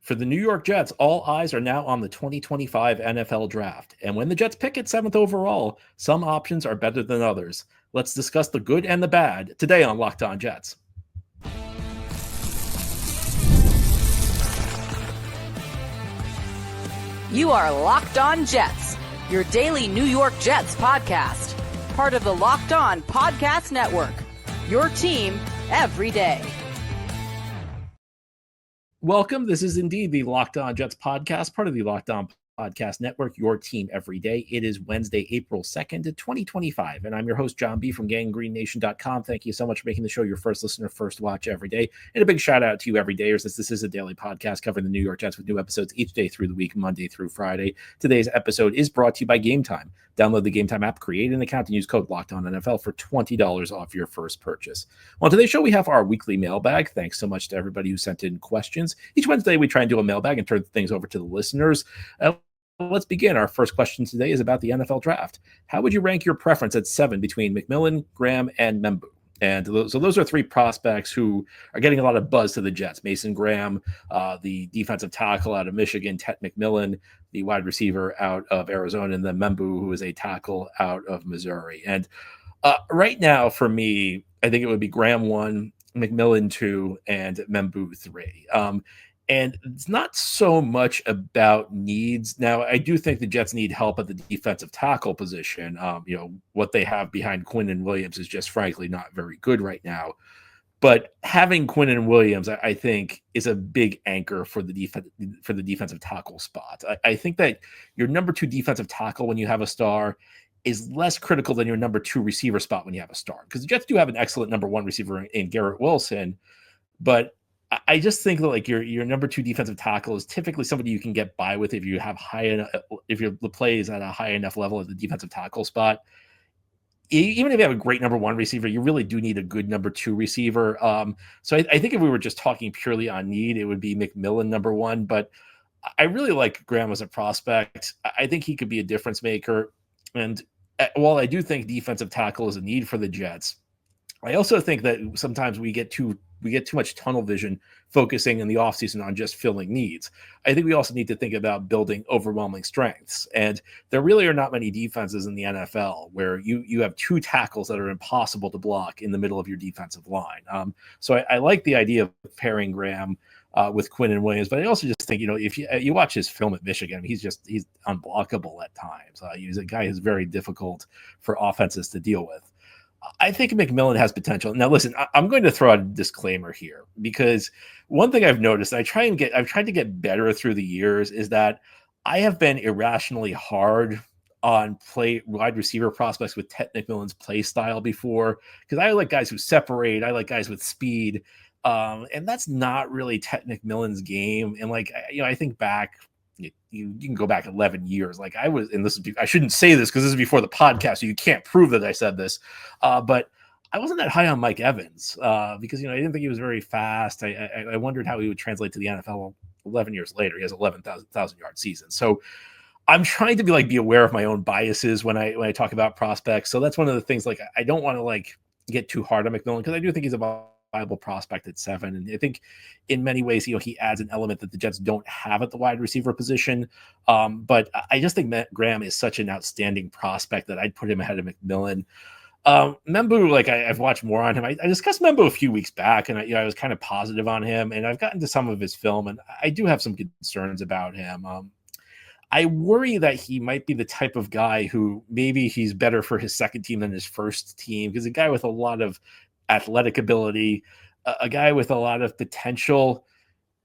For the New York Jets, all eyes are now on the 2025 NFL Draft. And when the Jets pick at 7th overall, some options are better than others. Let's discuss the good and the bad today on Locked On Jets. You are Locked On Jets, your daily New York Jets podcast. Part of the Locked On Podcast Network, your team every day. Welcome. This is indeed the Locked On Jets podcast, part of the Locked On Podcast Network, your team every day. It is Wednesday, April 2nd, 2025, and I'm your host, John B. from GangGreenNation.com. Thank you so much for making the show your first listener, first watch every day. And a big shout out to you everydayers, as this is a daily podcast covering the New York Jets with new episodes each day through the week, Monday through Friday. Today's episode is brought to you by Gametime. Download the Gametime app, create an account, and use code LOCKEDONNFL for $20 off your first purchase. On today's show, we have our weekly mailbag. Thanks so much to everybody who sent in questions. Each Wednesday, we try and do a mailbag and turn things over to the listeners. Let's begin. Our first question today is about the NFL Draft. How would you rank your preference at 7 between McMillan, Graham, and Membu? And so those are three prospects who are getting a lot of buzz to the Jets. Mason Graham, the defensive tackle out of Michigan, Ted McMillan, the wide receiver out of Arizona, and then Membu, who is a tackle out of Missouri. And right now, for me, I think it would be Graham 1, McMillan 2, and Membu 3. And it's not so much about needs. Now, I do think the Jets need help at the defensive tackle position. What they have behind Quinnen Williams is just frankly not very good right now. But having Quinnen Williams, I think, is a big anchor for the defensive tackle spot. I think that your number 2 defensive tackle when you have a star is less critical than your number 2 receiver spot when you have a star. Because the Jets do have an excellent number 1 receiver in Garrett Wilson, but I just think that like your number 2 defensive tackle is typically somebody you can get by with if you have if your play is at a high enough level at the defensive tackle spot. Even if you have a great number 1 receiver, you really do need a good number 2 receiver. So I think if we were just talking purely on need, it would be McMillan number 1. But I really like Graham as a prospect. I think he could be a difference maker. And while I do think defensive tackle is a need for the Jets, I also think that sometimes we get too much tunnel vision focusing in the offseason on just filling needs. I think we also need to think about building overwhelming strengths. And there really are not many defenses in the NFL where you have 2 tackles that are impossible to block in the middle of your defensive line. So I like the idea of pairing Graham with Quinnen Williams, but I also just think, if you watch his film at Michigan, he's unblockable at times. He's a guy who's very difficult for offenses to deal with. I think McMillan has potential. Now, listen, I'm going to throw out a disclaimer here because one thing I've noticed, I've tried to get better through the years, is that I have been irrationally hard on wide receiver prospects with Ted McMillan's play style before, because I like guys who separate. I like guys with speed, and that's not really Ted McMillan's game. And I think back. You can go back 11 years. Like I was, and I shouldn't say this because this is before the podcast, so you can't prove that I said this. But I wasn't that high on Mike Evans because I didn't think he was very fast. I wondered how he would translate to the NFL 11 years later. He has 11,000 yard season. So I'm trying to be aware of my own biases when I talk about prospects. So that's one of the things. I don't want to get too hard on McMillan because I do think he's a viable prospect at 7. And I think in many ways, he adds an element that the Jets don't have at the wide receiver position. But I just think Matt Graham is such an outstanding prospect that I'd put him ahead of McMillan. Membu, I've watched more on him. I discussed Membu a few weeks back, and I was kind of positive on him, and I've gotten to some of his film, and I do have some concerns about him. I worry that he might be the type of guy who maybe he's better for his second team than his first team, because a guy with a lot of athletic ability, a guy with a lot of potential,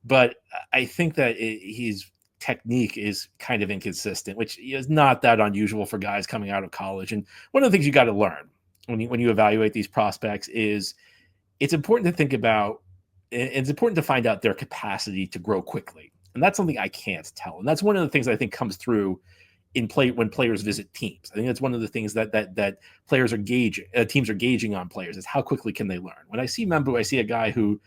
but I think that his technique is kind of inconsistent, which is not that unusual for guys coming out of college. And one of the things you got to learn when you evaluate these prospects is it's important to think about, it's important to find out their capacity to grow quickly. And that's something I can't tell. And that's one of the things I think comes through when players visit teams. I think that's one of the things that players are teams are gauging on players is how quickly can they learn. When I see Membu, I see a guy who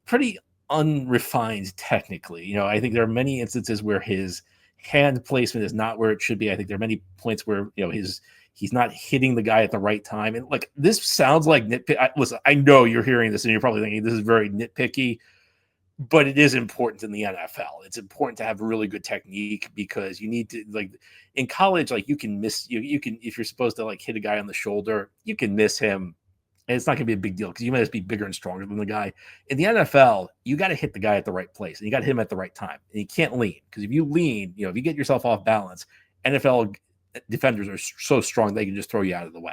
pretty unrefined technically. I think there are many instances where his hand placement is not where it should be. I think there are many points where he's not hitting the guy at the right time. And this sounds like nitpick. Listen, I know you're hearing this and you're probably thinking this is very nitpicky. but it is important in the NFL. It's important to have really good technique because you need to, like, in college, like you can miss you can, if you're supposed to like hit a guy on the shoulder, you can miss him and it's not going to be a big deal because you might just be bigger and stronger than the guy. In the NFL, you got to hit the guy at the right place and you got to hit him at the right time. And you can't lean because if you lean, if you get yourself off balance, NFL defenders are so strong they can just throw you out of the way.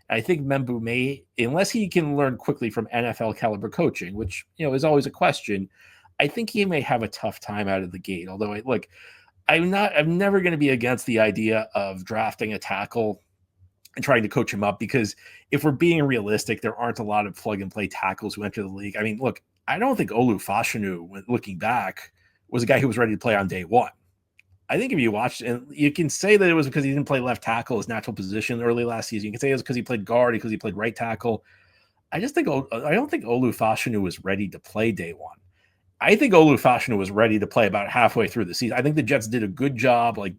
I think Membu may, unless he can learn quickly from NFL caliber coaching, which is always a question. I think he may have a tough time out of the gate. Although, I'm never going to be against the idea of drafting a tackle and trying to coach him up because if we're being realistic, there aren't a lot of plug and play tackles who enter the league. I mean, look, I don't think Olu Fashanu, looking back, was a guy who was ready to play on day one. I think if you watched, and you can say that it was because he didn't play left tackle, his natural position early last season. You can say it was because he played guard, because he played right tackle. I don't think Olu Fashanu was ready to play day one. I think Olu Fashanu was ready to play about halfway through the season. I think the Jets did a good job. I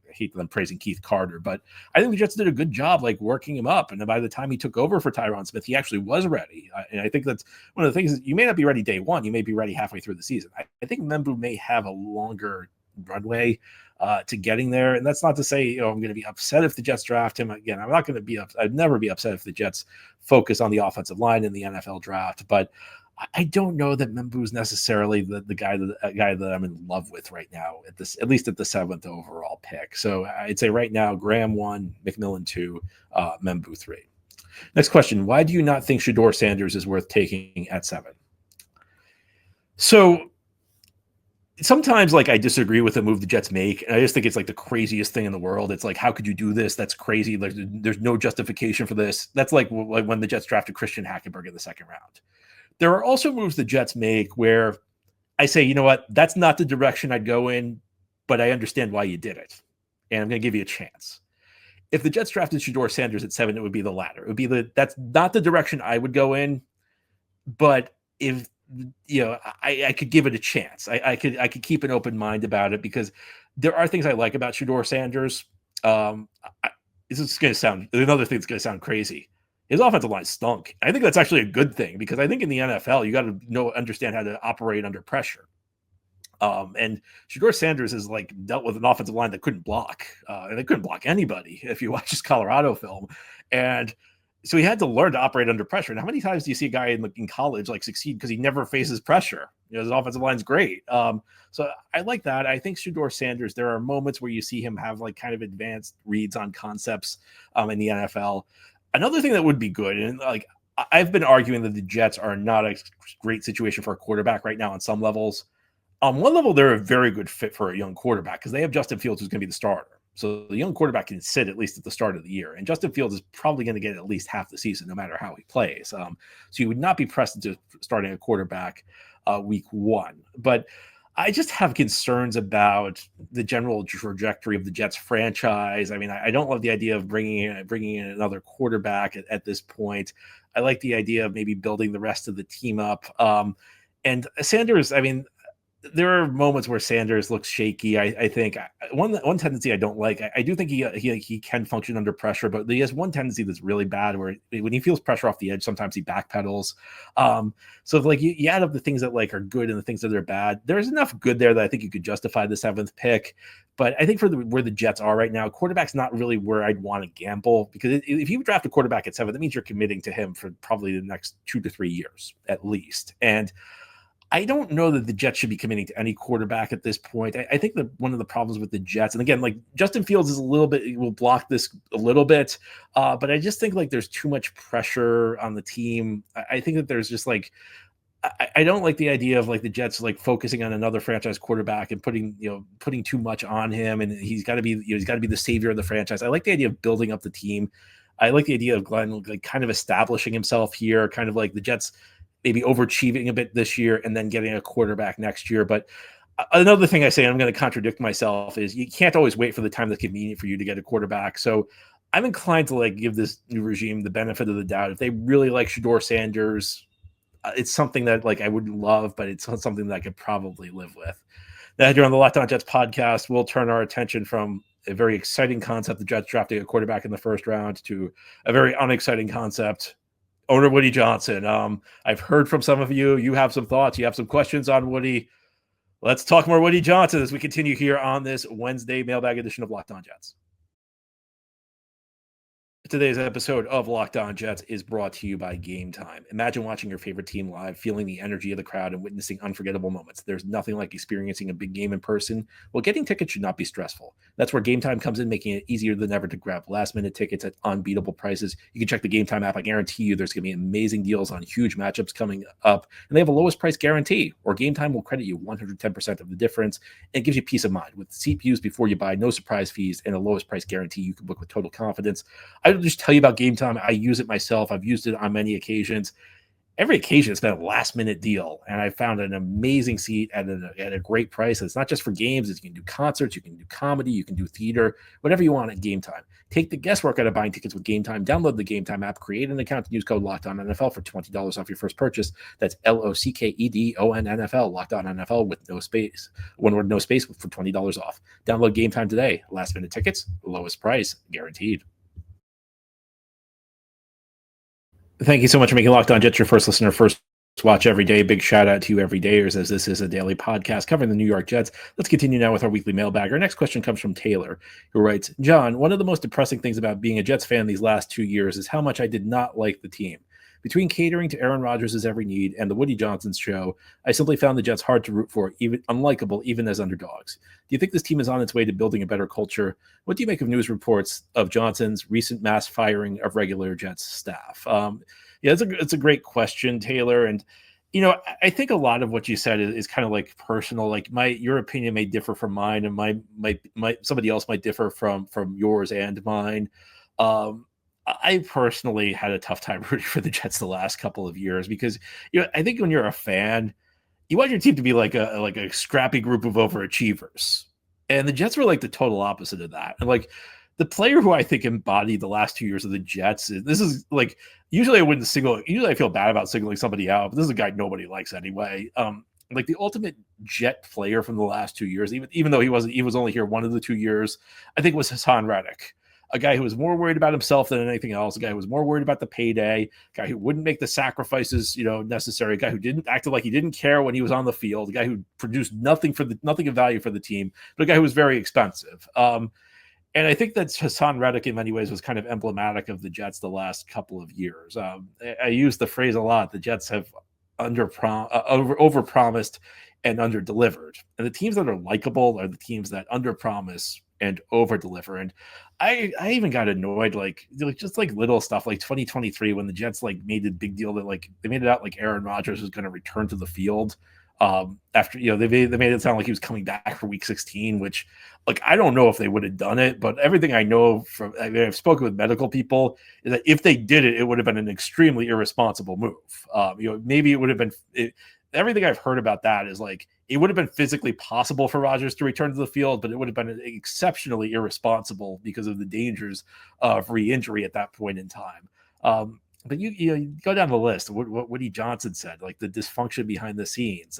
hate them praising Keith Carter, but I think the Jets did a good job, working him up. And by the time he took over for Tyron Smith, he actually was ready. And I think that's one of the things. You may not be ready day one. You may be ready halfway through the season. I think Membu may have a longer runway to getting there. And that's not to say, I'm going to be upset if the Jets draft him. Again, I'm not going to be I'd never be upset if the Jets focus on the offensive line in the NFL draft, but I don't know that Membu is necessarily the guy that I'm in love with right now at least at the 7th overall pick. So I'd say right now, Graham 1, McMillan 2, Membu 3. Next question. Why do you not think Shedeur Sanders is worth taking at 7? So sometimes I disagree with the move the Jets make. And I just think it's the craziest thing in the world. It's how could you do this? That's crazy. There's no justification for this. That's like when the Jets drafted Christian Hackenberg in the 2nd round. There are also moves the Jets make where I say, you know what, that's not the direction I'd go in, but I understand why you did it. And I'm going to give you a chance. If the Jets drafted Shedeur Sanders at 7, it would be the latter. It would be that's not the direction I would go in, but if I could give it a chance. I could keep an open mind about it because there are things I like about Shedeur Sanders. This is going to sound another thing that's going to sound crazy. His offensive line stunk. I think that's actually a good thing because I think in the NFL, you got to understand how to operate under pressure. And Shedeur Sanders has dealt with an offensive line that couldn't block. And they couldn't block anybody if you watch his Colorado film. And so he had to learn to operate under pressure. And how many times do you see a guy in college succeed because he never faces pressure? His offensive line's great. So I like that. I think Shedeur Sanders, there are moments where you see him have kind of advanced reads on concepts in the NFL. Another thing that would be good, and I've been arguing that the Jets are not a great situation for a quarterback right now on some levels. On one level, they're a very good fit for a young quarterback because they have Justin Fields who's going to be the starter. So the young quarterback can sit at least at the start of the year. And Justin Fields is probably going to get at least half the season no matter how he plays. So you would not be pressed into starting a quarterback week 1. But I just have concerns about the general trajectory of the Jets franchise. I mean, I don't love the idea of bringing in another quarterback at this point. I like the idea of maybe building the rest of the team up. And Sanders, I mean, there are moments where Sanders looks shaky. I think one tendency I don't like. I do think he can function under pressure, but he has one tendency that's really bad where when he feels pressure off the edge, sometimes he backpedals. So if you add up the things that are good and the things that are bad, there's enough good there that I think you could justify the 7th pick. But I think for where the Jets are right now, quarterback's not really where I'd want to gamble because if you draft a quarterback at 7, that means you're committing to him for probably the next 2 to 3 years at least. And I don't know that the Jets should be committing to any quarterback at this point. I think that one of the problems with the Jets, and again, Justin Fields is will block this a little bit, but I just think there's too much pressure on the team. I think that there's just I don't like the idea of the Jets focusing on another franchise quarterback and putting too much on him, and he's got to be the savior of the franchise. I like the idea of building up the team. I like the idea of Glenn kind of establishing himself here, kind of the Jets maybe overachieving a bit this year and then getting a quarterback next year. But another thing I say, and I'm going to contradict myself, is you can't always wait for the time that's convenient for you to get a quarterback. So I'm inclined to give this new regime the benefit of the doubt. If they really like Shedeur Sanders, it's something that I would love, but it's not something that I could probably live with. Now, here on the Locked On Jets podcast, we'll turn our attention from a very exciting concept, the Jets drafting a quarterback in the 1st round, to a very unexciting concept, owner Woody Johnson. I've heard from some of you. You have some thoughts. You have some questions on Woody. Let's talk more Woody Johnson as we continue here on this Wednesday mailbag edition of Locked On Jets. Today's episode of Locked On Jets is brought to you by Gametime. Imagine watching your favorite team live, feeling the energy of the crowd, and witnessing unforgettable moments. There's nothing like experiencing a big game in person. Well, getting tickets should not be stressful. That's where Gametime comes in, making it easier than ever to grab last-minute tickets at unbeatable prices. You can check the Gametime app. I guarantee you there's going to be amazing deals on huge matchups coming up, and they have a lowest price guarantee, or Gametime will credit you 110% of the difference, and it gives you peace of mind. With seat views before you buy, no surprise fees, and a lowest price guarantee, you can book with total confidence. I just tell you about Gametime. I use it myself. I've used it on many occasions. Every occasion it's been a last minute deal, and I found an amazing seat at a great price. It's not just for games. You can do concerts, you can do comedy, you can do theater, whatever you want at Gametime. Take the guesswork out of buying tickets with Gametime. Download the Gametime app, create an account, and use code LOCKEDONNFL for $20 off your first purchase. That's LOCKEDONNFL, Locked On NFL with no space. One word, no space, for $20 off. Download Gametime today. Last minute tickets, lowest price, guaranteed. Thank you so much for making Locked On Jets your first listener, first watch every day. Big shout out to you everydayers, as this is a daily podcast covering the New York Jets. Let's continue now with our weekly mailbag. Our next question comes from Taylor, who writes, John, one of the most depressing things about being a Jets fan these last 2 years is how much I did not like the team. Between catering to Aaron Rodgers' every need and the Woody Johnson show, I simply found the Jets hard to root for, even unlikable, even as underdogs. Do you think this team is on its way to building a better culture? What do you make of news reports of Johnson's recent mass firing of regular Jets staff? Yeah, it's a great question, Taylor. And, you know, I think a lot of what you said is kind of like personal. Like your opinion may differ from mine, and my somebody else might differ from yours and mine. I personally had a tough time rooting for the Jets the last couple of years because, you know, I think when you're a fan, you want your team to be like a scrappy group of overachievers, and the Jets were like the total opposite of that. And like the player who I think embodied the last 2 years of the Jets, this is like usually I feel bad about singling somebody out, but this is a guy nobody likes anyway. Like the ultimate Jet player from the last 2 years, even though he was only here one of the 2 years, I think was Hassan Reddick. A guy who was more worried about himself than anything else, a guy who was more worried about the payday, a guy who wouldn't make the sacrifices, necessary, a guy who acted like he didn't care when he was on the field, a guy who produced nothing of value for the team, but a guy who was very expensive. And I think that Hassan Reddick in many ways was kind of emblematic of the Jets the last couple of years. I use the phrase a lot. The Jets have overpromised and underdelivered. And the teams that are likable are the teams that underpromise and over-deliver. And I even got annoyed, like just like little stuff like 2023 when the Jets like made a big deal that like they made it out like Aaron Rodgers was going to return to the field after, they made it sound like he was coming back for week 16, which like I don't know if they would have done it, but everything I know I've spoken with medical people is that if they did it, it would have been an extremely irresponsible move. Maybe it would have been everything I've heard about that is like it would have been physically possible for Rodgers to return to the field, but it would have been exceptionally irresponsible because of the dangers of re-injury at that point in time. But you go down the list. What Woody Johnson said, like the dysfunction behind the scenes,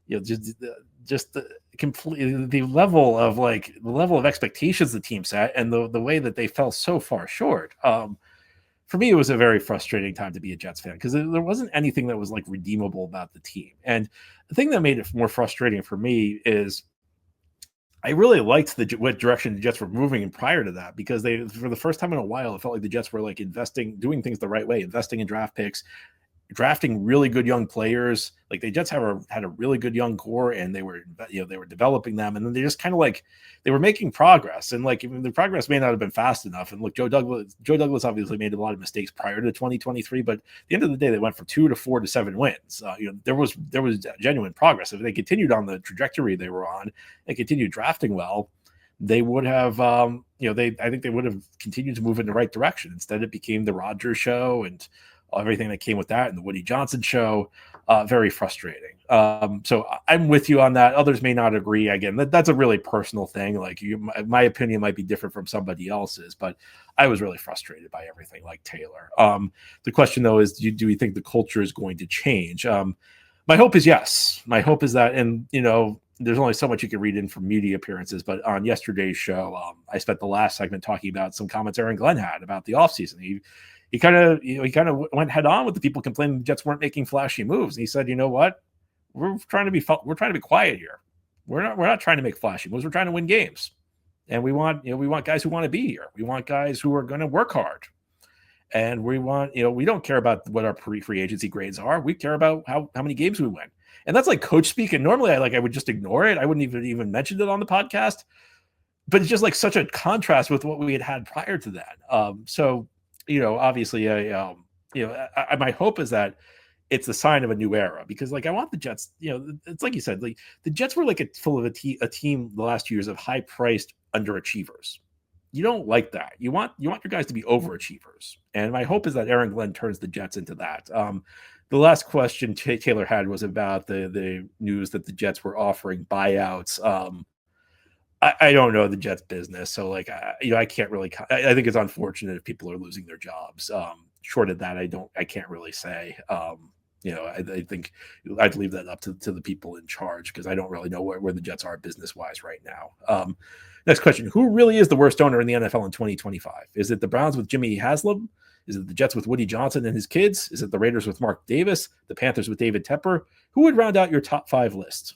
just the level of expectations the team set, and the way that they fell so far short. For me, it was a very frustrating time to be a Jets fan because there wasn't anything that was like redeemable about the team. And the thing that made it more frustrating for me is I really liked what direction the Jets were moving in prior to that, because for the first time in a while, it felt like the Jets were like doing things the right way, investing in draft picks, drafting really good young players. Like the Jets had a really good young core, and they were developing them, and then they just kind of like they were making progress, and like the progress may not have been fast enough. And look, Joe Douglas obviously made a lot of mistakes prior to 2023, but at the end of the day, they went from 2 to 4 to 7 wins. There was genuine progress. If they continued on the trajectory they were on and continued drafting well, they would have, I think they would have continued to move in the right direction. Instead, it became the Rodgers show and everything that came with that, and the Woody Johnson show. Very frustrating. So I'm with you on that. Others may not agree. Again, that's a really personal thing. Like my opinion might be different from somebody else's, but I was really frustrated by everything, like Taylor. The question though is, do we think the culture is going to change? My hope is yes. My hope is that, and there's only so much you can read in from media appearances, but on yesterday's show, I spent the last segment talking about some comments Aaron Glenn had about the offseason. he kind of went head on with the people complaining the Jets weren't making flashy moves. And he said, you know what? We're trying to be quiet here. We're not trying to make flashy moves. We're trying to win games. And we want guys who want to be here. We want guys who are going to work hard. And we want, we don't care about what our free agency grades are. We care about how many games we win. And that's like coach speak. And normally I would just ignore it. I wouldn't even mention it on the podcast. But it's just like such a contrast with what we had prior to that. So, obviously, my hope is that it's the sign of a new era, because like I want the Jets, it's like you said, like the Jets were like a team the last 2 years of high priced underachievers. You don't like that. You want your guys to be overachievers. And my hope is that Aaron Glenn turns the Jets into that. The last question Taylor had was about the news that the Jets were offering buyouts. I don't know the Jets business. So like, I can't really, I think it's unfortunate if people are losing their jobs. Short of that, I can't really say. I think I'd leave that up to the people in charge, because I don't really know where the Jets are business-wise right now. Next question. Who really is the worst owner in the NFL in 2025? Is it the Browns with Jimmy Haslam? Is it the Jets with Woody Johnson and his kids? Is it the Raiders with Mark Davis? The Panthers with David Tepper? Who would round out your top 5 list?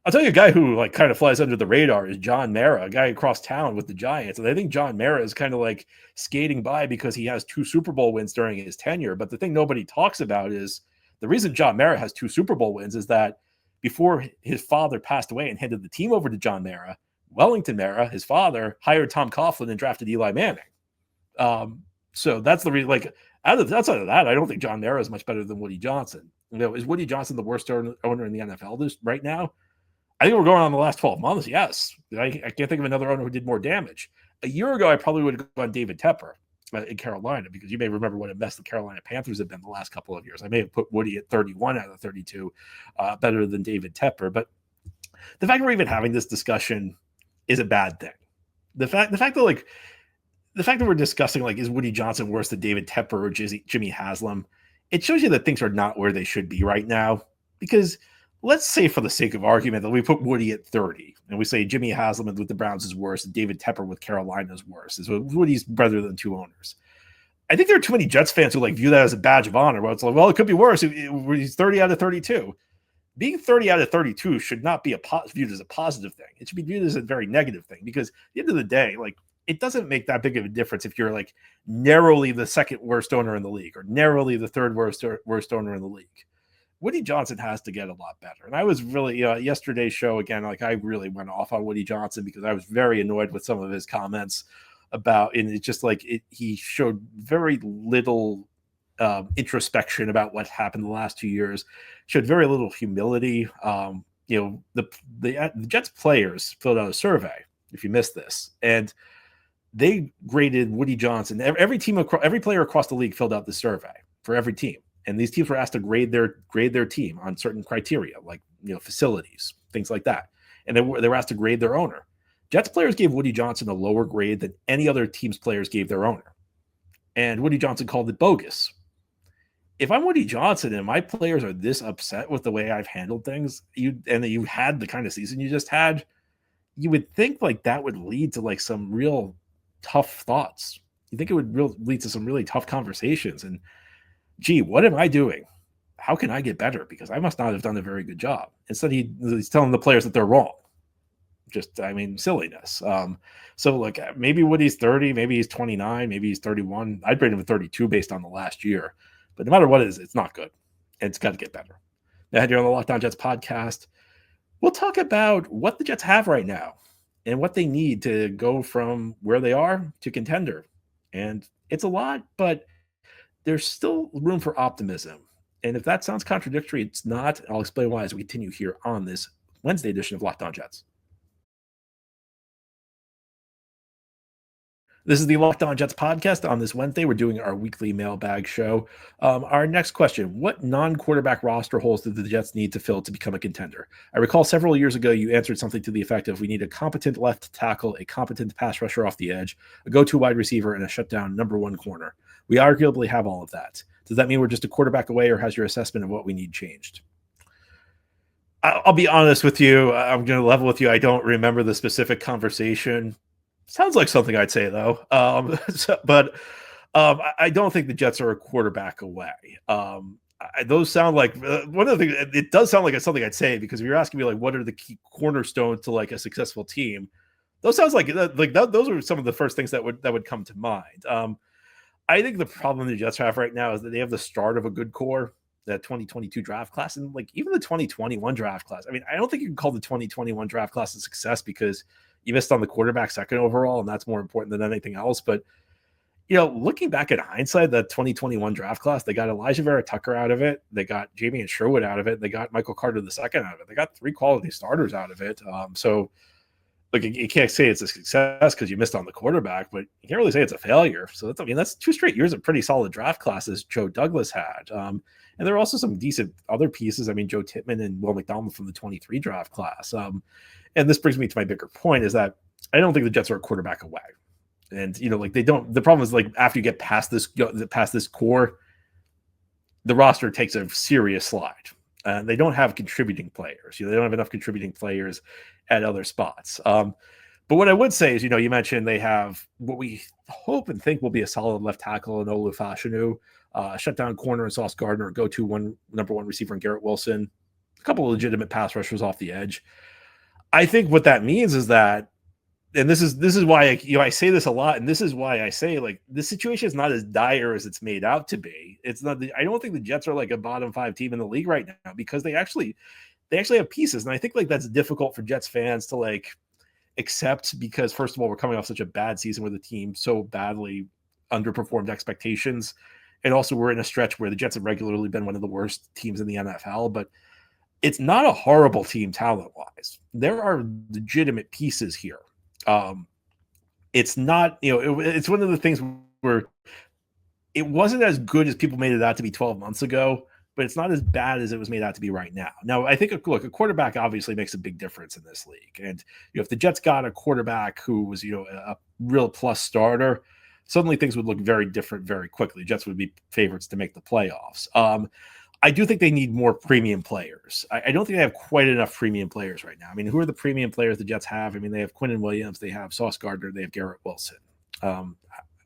I'll tell you a guy who like kind of flies under the radar is John Mara, a guy across town with the Giants. And I think John Mara is kind of like skating by because he has 2 Super Bowl wins during his tenure. But the thing nobody talks about is the reason John Mara has 2 Super Bowl wins is that before his father passed away and handed the team over to John Mara, Wellington Mara, his father, hired Tom Coughlin and drafted Eli Manning. So that's the reason. Like outside of that, I don't think John Mara is much better than Woody Johnson. Is Woody Johnson the worst owner in the NFL right now? I think we're going on the last 12 months. Yes. I can't think of another owner who did more damage. A year ago, I probably would have gone David Tepper in Carolina, because you may remember what a mess the Carolina Panthers have been the last couple of years. I may have put Woody at 31 out of 32, better than David Tepper. But the fact we're even having this discussion is a bad thing. The fact that we're discussing, like, is Woody Johnson worse than David Tepper or Jimmy Haslam? It shows you that things are not where they should be right now, because let's say, for the sake of argument, that we put Woody at 30 and we say Jimmy Haslam with the Browns is worse and David Tepper with Carolina is worse. So Woody's better than 2 owners. I think there are too many Jets fans who like view that as a badge of honor, where it's like, well, it could be worse. He's 30 out of 32. Being 30 out of 32 should not be viewed as a positive thing. It should be viewed as a very negative thing, because at the end of the day, like, it doesn't make that big of a difference if you're like narrowly the second worst owner in the league or narrowly the third worst owner in the league. Woody Johnson has to get a lot better. And I was really, yesterday's show, again, like I really went off on Woody Johnson because I was very annoyed with some of his comments about, and it's just like, he showed very little introspection about what happened the last 2 years, showed very little humility. The Jets players filled out a survey, if you missed this, and they graded Woody Johnson. Every player across the league filled out the survey for every team. And these teams were asked to grade their team on certain criteria, like facilities, things like that. And they were asked to grade their owner. Jets players gave Woody Johnson a lower grade than any other team's players gave their owner. And Woody Johnson called it bogus. If I'm Woody Johnson and my players are this upset with the way I've handled things, and that you had the kind of season you just had, you would think like that would lead to like some real tough thoughts. You think it would lead to some really tough conversations. And gee, what am I doing? How can I get better? Because I must not have done a very good job. Instead, he's telling the players that they're wrong. Silliness. So like maybe Woody's 30, maybe he's 29, maybe he's 31. I'd rate him at 32 based on the last year. But no matter what it is, it's not good. And it's got to get better. Now, here on the Locked On Jets podcast, we'll talk about what the Jets have right now and what they need to go from where they are to contender. And it's a lot, but there's still room for optimism. And if that sounds contradictory, it's not. I'll explain why as we continue here on this Wednesday edition of Locked On Jets. This is the Locked On Jets podcast. On this Wednesday, we're doing our weekly mailbag show. Our next question: what non-quarterback roster holes do the Jets need to fill to become a contender? I recall several years ago you answered something to the effect of, we need a competent left tackle, a competent pass rusher off the edge, a go-to wide receiver, and a shutdown number one corner. We arguably have all of that. Does that mean we're just a quarterback away, or has your assessment of what we need changed? I'll be honest with you. I'm going to level with you. I don't remember the specific conversation. Sounds like something I'd say, though. But I don't think the Jets are a quarterback away. Those sound like one of the things. It does sound like it's something I'd say, because if you're asking me like what are the key cornerstones to like a successful team, those sounds like those are some of the first things that would come to mind. I think the problem the Jets have right now is that they have the start of a good core, that 2022 draft class, and like even the 2021 draft class. I mean, I don't think you can call the 2021 draft class a success because you missed on the quarterback second overall, and that's more important than anything else. But looking back at hindsight, the 2021 draft class, they got Elijah Vera Tucker out of it. They got Jamie Sherwood out of it. They got Michael Carter II out of it. They got 3 quality starters out of it. So, look, you can't say it's a success because you missed on the quarterback, but you can't really say it's a failure. So, that's 2 straight years of pretty solid draft classes Joe Douglas had. And there are also some decent other pieces. I mean, Joe Tippmann and Will McDonald from the 23 draft class. And this brings me to my bigger point, is that I don't think the Jets are a quarterback away. And they don't. The problem is, like, after you get past this core, the roster takes a serious slide. And they don't have contributing players. They don't have enough contributing players at other spots. But what I would say is, you mentioned they have what we hope and think will be a solid left tackle in Olu Fashanu, shutdown corner in Sauce Gardner, go-to number one receiver in Garrett Wilson, a couple of legitimate pass rushers off the edge. I think what that means is that, and this is why I say this a lot, and this is why I say, like, this situation is not as dire as it's made out to be. It's not. I don't think the Jets are like a bottom 5 team in the league right now, because they actually have pieces, and I think like that's difficult for Jets fans to like accept, because first of all, we're coming off such a bad season where the team so badly underperformed expectations, and also we're in a stretch where the Jets have regularly been one of the worst teams in the NFL, but it's not a horrible team talent-wise. There are legitimate pieces here. It's not, it's one of the things where it wasn't as good as people made it out to be 12 months ago, but it's not as bad as it was made out to be right now. Now, I think, a quarterback obviously makes a big difference in this league. And, if the Jets got a quarterback who was, a real plus starter, suddenly things would look very different very quickly. Jets would be favorites to make the playoffs. I do think they need more premium players. I don't think they have quite enough premium players right now. I mean, who are the premium players the Jets have? I mean, they have Quinnen Williams, they have Sauce Gardner, they have Garrett Wilson. I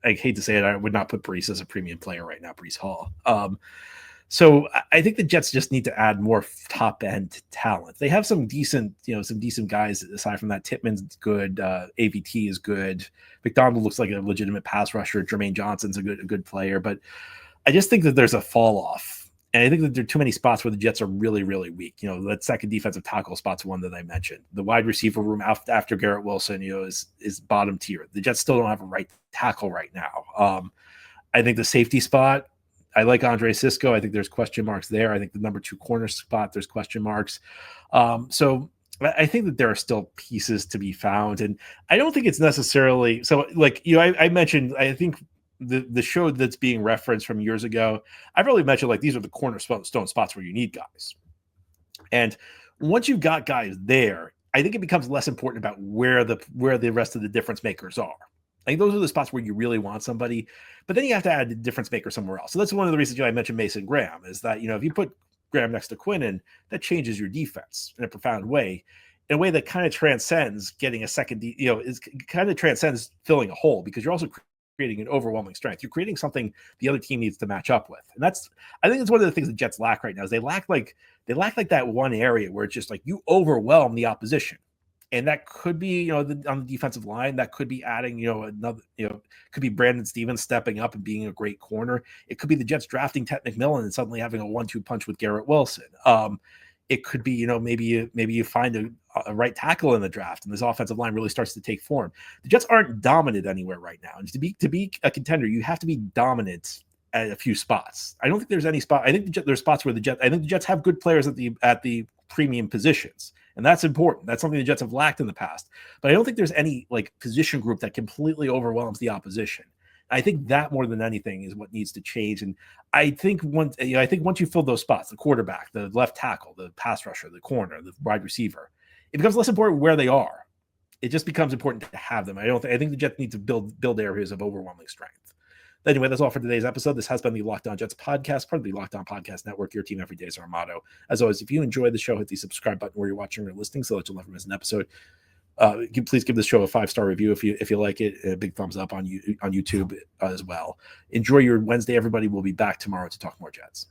hate to say it, I would not put Breece as a premium player right now, Breece Hall. So I think the Jets just need to add more top end talent. They have some decent guys aside from that. Tippmann's good. AVT is good. McDonald looks like a legitimate pass rusher. Jermaine Johnson's a good player, but I just think that there's a fall off. And I think that there are too many spots where the Jets are really, really weak. That second defensive tackle spot's one that I mentioned. The wide receiver room after Garrett Wilson, is bottom tier. The Jets still don't have a right tackle right now. I think the safety spot, I like Andre Sisco. I think there's question marks there. I think the number 2 corner spot, there's question marks. So I think that there are still pieces to be found. And I don't think it's necessarily so, like, I mentioned, I think the show that's being referenced from years ago, I've really mentioned, like, these are the cornerstone spots where you need guys. And once you've got guys there, I think it becomes less important about where the rest of the difference makers are. I think those are the spots where you really want somebody, but then you have to add a difference maker somewhere else. So that's one of the reasons I mentioned Mason Graham, is that, if you put Graham next to Quinnen, that changes your defense in a profound way, in a way that kind of transcends getting a second, kind of transcends filling a hole, because you're also creating an overwhelming strength. You're creating something the other team needs to match up with. And I think it's one of the things the Jets lack right now, is they lack that one area where it's just like you overwhelm the opposition. And that could be, on the defensive line, that could be adding, another, could be Brandon Stevens stepping up and being a great corner. It could be the Jets drafting Ted McMillan and suddenly having a 1-2 punch with Garrett Wilson. It could be, maybe you find a right tackle in the draft and this offensive line really starts to take form. The Jets aren't dominant anywhere right now. And to be a contender, you have to be dominant at a few spots. I don't think there's any spot. I think there's spots where the Jets have good players at the premium positions. And that's important. That's something the Jets have lacked in the past. But I don't think there's any like position group that completely overwhelms the opposition. I think that more than anything is what needs to change. And I think once you fill those spots, the quarterback, the left tackle, the pass rusher, the corner, the wide receiver, it becomes less important where they are. It just becomes important to have them. I think the Jets need to build areas of overwhelming strength. Anyway, that's all for today's episode. This has been the Locked On Jets podcast, part of the Locked On Podcast Network. Your team every day is our motto. As always, if you enjoy the show, hit the subscribe button where you're watching or listening so that you'll never miss an episode. Please give this show a 5-star review if you like it. A big thumbs up on YouTube as well. Enjoy your Wednesday, everybody. We'll be back tomorrow to talk more Jets.